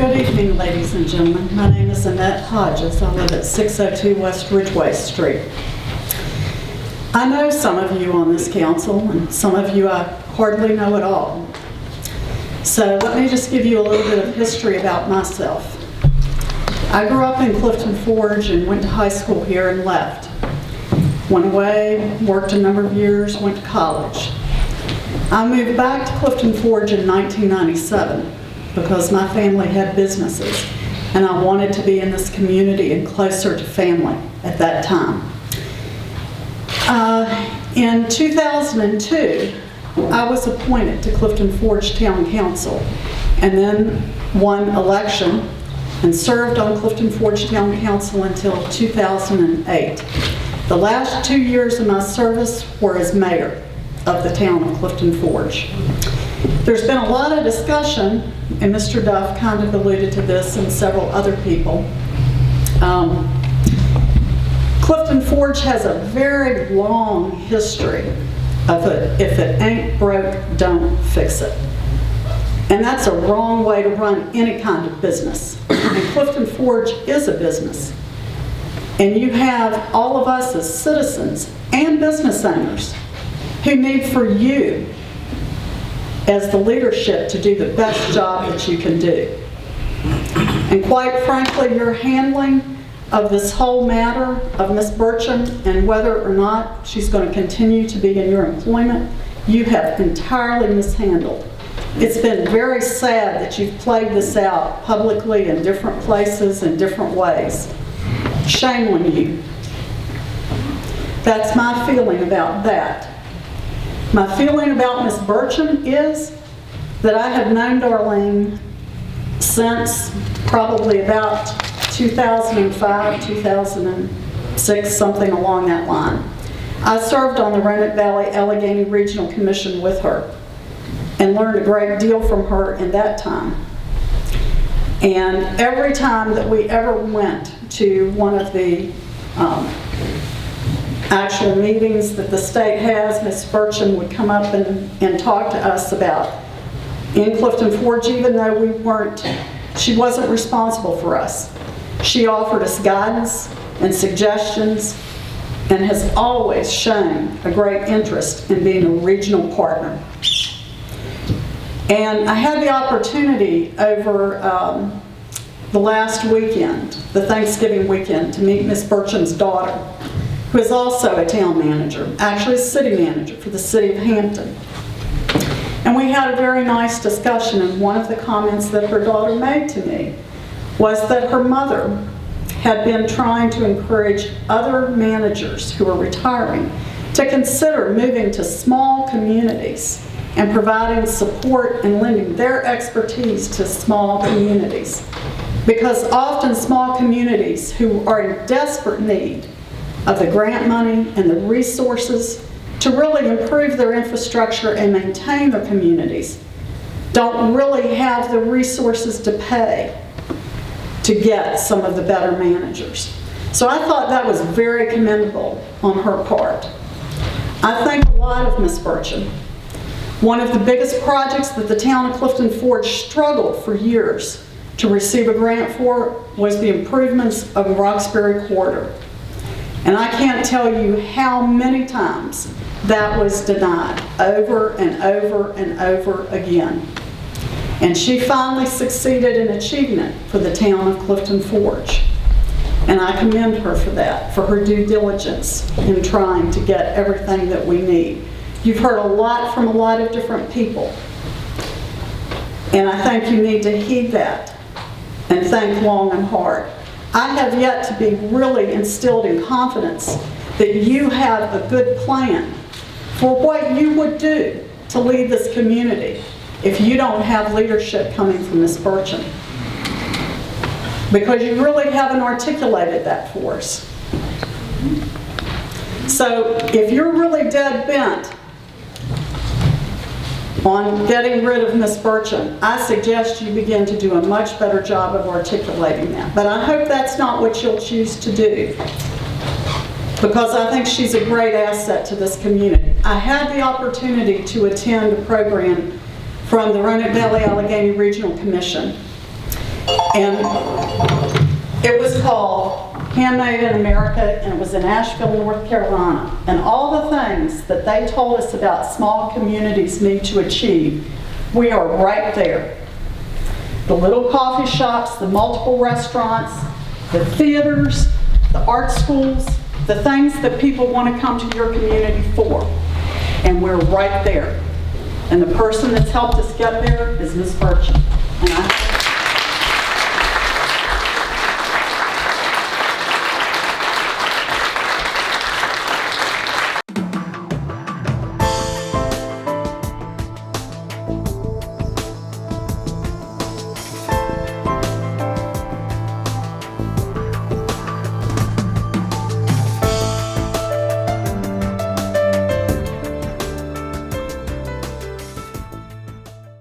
Good evening, ladies and gentlemen. My name is Annette Hodges. I live at 602 West Ridgeway Street. I know some of you on this council, and some of you I hardly know at all. So let me just give you a little bit of history about myself. I grew up in Clifton Forge and went to high school here and left. Went away, worked a number of years, went to college. I moved back to Clifton Forge in 1997 because my family had businesses and I wanted to be in this community and closer to family at that time. In 2002, I was appointed to Clifton Forge Town Council and then won election and served on Clifton Forge Town Council until 2008. The last 2 years of my service were as mayor of the town of Clifton Forge. There's been a lot of discussion, and Mr. Duff kind of alluded to this and several other people. Clifton Forge has a very long history of if it ain't broke, don't fix it. And that's a wrong way to run any kind of business. And Clifton Forge is a business. And you have all of us as citizens and business owners who need for you as the leadership to do the best job that you can do. And quite frankly, your handling of this whole matter of Ms. Burcham and whether or not she's going to continue to be in your employment, you have entirely mishandled. It's been very sad that you've played this out publicly in different places in different ways. Shame on you. That's my feeling about that. My feeling about Ms. Burcham is that I have known Darlene since probably about 2005, 2006, something along that line. I served on the Roanoke Valley Allegheny Regional Commission with her and learned a great deal from her in that time. And every time that we ever went to one of the actual meetings that the state has, Ms. Burcham would come up and talk to us about in Clifton Forge, even though she wasn't responsible for us. She offered us guidance and suggestions and has always shown a great interest in being a regional partner. And I had the opportunity over the last weekend, the Thanksgiving weekend, to meet Ms. Burcham's daughter, who is also a town manager, actually a city manager for the city of Hampton. And we had a very nice discussion, and one of the comments that her daughter made to me was that her mother had been trying to encourage other managers who are retiring to consider moving to small communities and providing support and lending their expertise to small communities. Because often small communities who are in desperate need of the grant money and the resources to really improve their infrastructure and maintain their communities don't really have the resources to pay to get some of the better managers. So I thought that was very commendable on her part. I think a lot of Ms. Burcham. One of the biggest projects that the town of Clifton Forge struggled for years to receive a grant for was the improvements of the Roxbury Corridor. And I can't tell you how many times that was denied over and over and over again. And she finally succeeded in achieving it for the town of Clifton Forge. And I commend her for that, for her due diligence in trying to get everything that we need. You've heard a lot from a lot of different people. And I think you need to heed that and think long and hard. I have yet to be really instilled in confidence that you have a good plan for what you would do to lead this community if you don't have leadership coming from Ms. Burcham. Because you really haven't articulated that for us. So if you're really dead bent on getting rid of Ms. Burcham, I suggest you begin to do a much better job of articulating that. But I hope that's not what you'll choose to do, because I think she's a great asset to this community. I had the opportunity to attend a program from the Roanoke Valley Allegheny Regional Commission, And it was called Handmade in America, and it was in Asheville, North Carolina. And all the things that they told us about small communities need to achieve, we are right there. The little coffee shops, the multiple restaurants, the theaters, the art schools, the things that people want to come to your community for. And we're right there. And the person that's helped us get there is Ms. Burcham. And